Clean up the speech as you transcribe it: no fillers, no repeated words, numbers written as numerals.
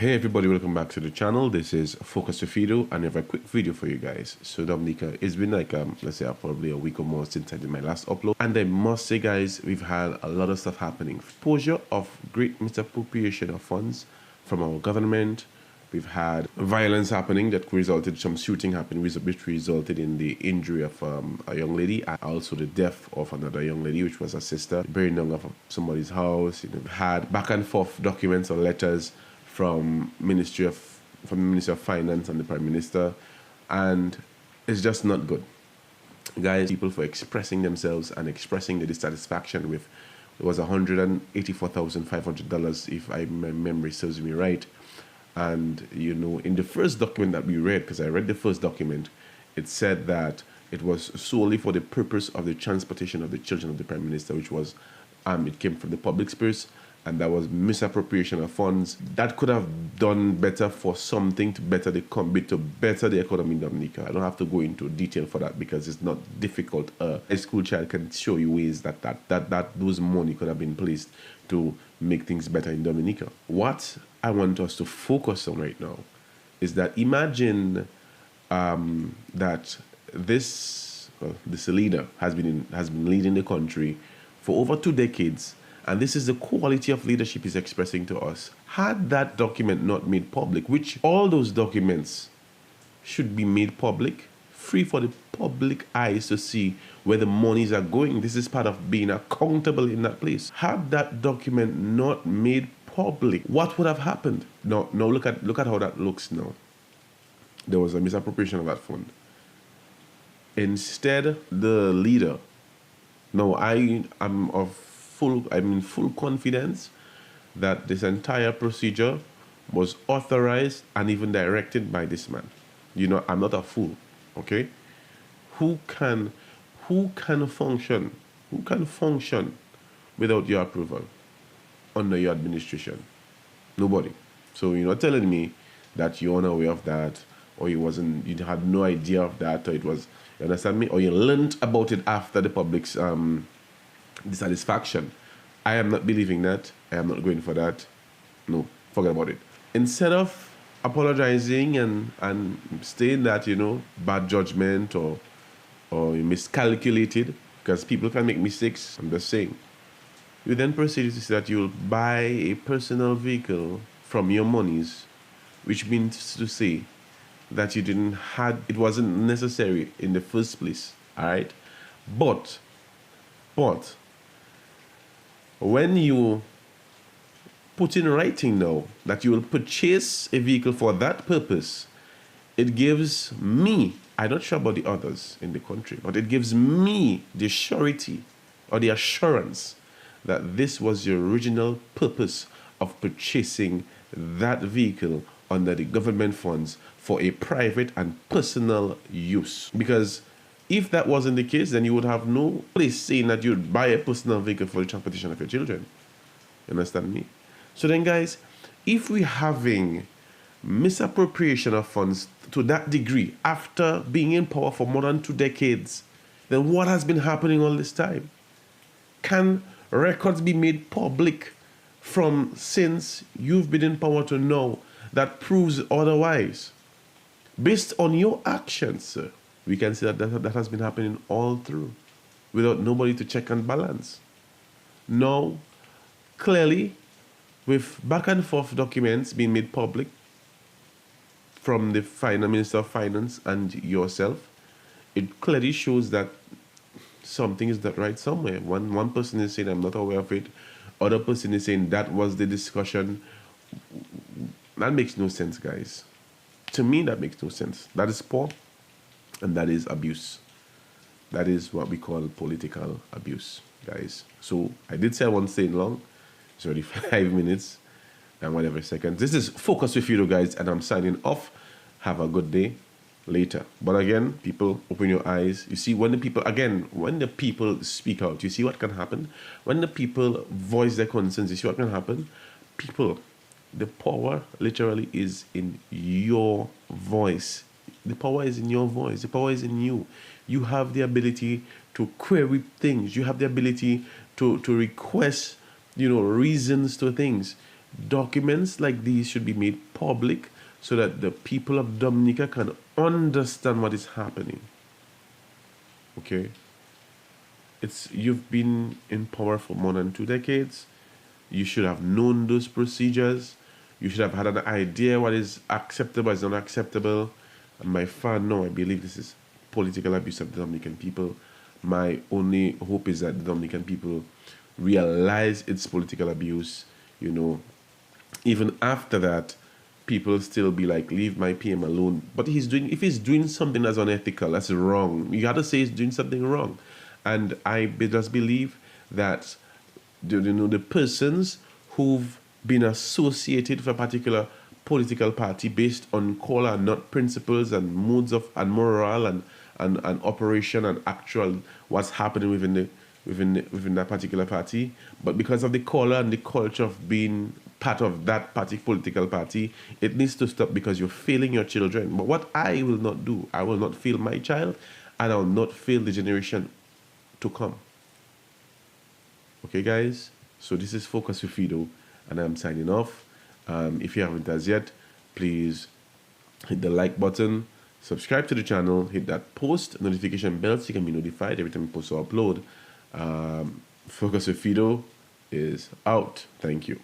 Hey everybody, welcome back to the channel. This is Focus With Fido, and I have a quick video for you guys. So Dominica, it's been like let's say probably a week or more since I did my last upload, and I must say guys, we've had a lot of stuff happening. Exposure of great misappropriation of funds from our government. We've had violence happening that resulted, some shooting happening, which resulted in the injury of a young lady, and also the death of another young lady, which was a sister, burning down of somebody's house. We've had back and forth documents or letters from the Ministry of Finance and the Prime Minister, and it's just not good. Guys, people for expressing themselves and expressing their dissatisfaction with, it was $184,500 if my memory serves me right. And you know, in the first document that we read, because I read the first document, it said that it was solely for the purpose of the transportation of the children of the Prime Minister, which was it came from the public's purse, and that was misappropriation of funds. That could have done better for something to better the economy in Dominica. I don't have to go into detail for that because it's not difficult. A school child can show you ways that those money could have been placed to make things better in Dominica. What I want us to focus on right now is that imagine that this leader has been leading the country for over 2 decades. And this is the quality of leadership he's expressing to us. Had that document not made public, which all those documents should be made public, free for the public eyes to see where the monies are going. This is part of being accountable in that place. Had that document not made public, what would have happened? No, look at how that looks now. There was a misappropriation of that fund. Instead, the leader, now I'm in full confidence that this entire procedure was authorized and even directed by this man. You know, I'm not a fool, okay? Who can function without your approval under your administration? Nobody. So you're not telling me that you're unaware of that, or you had no idea of that, or it was, you understand me? Or you learned about it after the public's dissatisfaction. I am not believing that. I am not going for that. No, forget about it. Instead of apologizing and saying that, you know, bad judgment or miscalculated, because people can make mistakes, I'm just saying. You then proceed to say that you'll buy a personal vehicle from your monies, which means to say that it wasn't necessary in the first place, all right? But when you put in writing now that you will purchase a vehicle for that purpose, it gives me, I'm not sure about the others in the country, but it gives me the surety or the assurance that this was the original purpose of purchasing that vehicle under the government funds for a private and personal use. Because if that wasn't the case, then you would have no place saying that you'd buy a personal vehicle for the transportation of your children. You understand me? So then, guys, if we're having misappropriation of funds to that degree after being in power for more than 2 decades, then what has been happening all this time? Can records be made public from since you've been in power to now that proves otherwise? Based on your actions, sir, we can see that has been happening all through without nobody to check and balance. Now, clearly, with back and forth documents being made public from the Minister of Finance and yourself, it clearly shows that something is not right somewhere. One person is saying, I'm not aware of it. Other person is saying, that was the discussion. That makes no sense, guys. To me, that makes no sense. That is poor. And that is abuse. That is what we call political abuse, guys. So I did say I won't stay long. It's already 5 minutes and whatever seconds. This is Focus With Fido, guys, and I'm signing off. Have a good day later. But again, people, open your eyes. You see, when the people speak out, you see what can happen? When the people voice their concerns, you see what can happen? People, the power literally is in your voice. The power is in your voice. The power is in you. You have the ability to query things. You have the ability to request, reasons to things. Documents like these should be made public so that the people of Dominica can understand what is happening. Okay? You've been in power for more than 2 decades. You should have known those procedures. You should have had an idea what is acceptable, what is not acceptable. And by far, no, I believe this is political abuse of the Dominican people. My only hope is that the Dominican people realize it's political abuse. You know, even after that, people still be like, leave my PM alone. But if he's doing something that's unethical, that's wrong. You gotta say he's doing something wrong. And I just believe that the persons who've been associated with a particular political party based on color and not principles and modes of and morale and operation and actual what's happening within that particular party, but because of the color and the culture of being part of that political party, it needs to stop because you're failing your children. But what I will not do, I will not fail my child, and I will not fail the generation to come. Okay, guys? So this is Focus with Fido, and I'm signing off. If you haven't as yet, please hit the like button, subscribe to the channel, hit that post notification bell so you can be notified every time we post or upload. Focus with Fido is out. Thank you.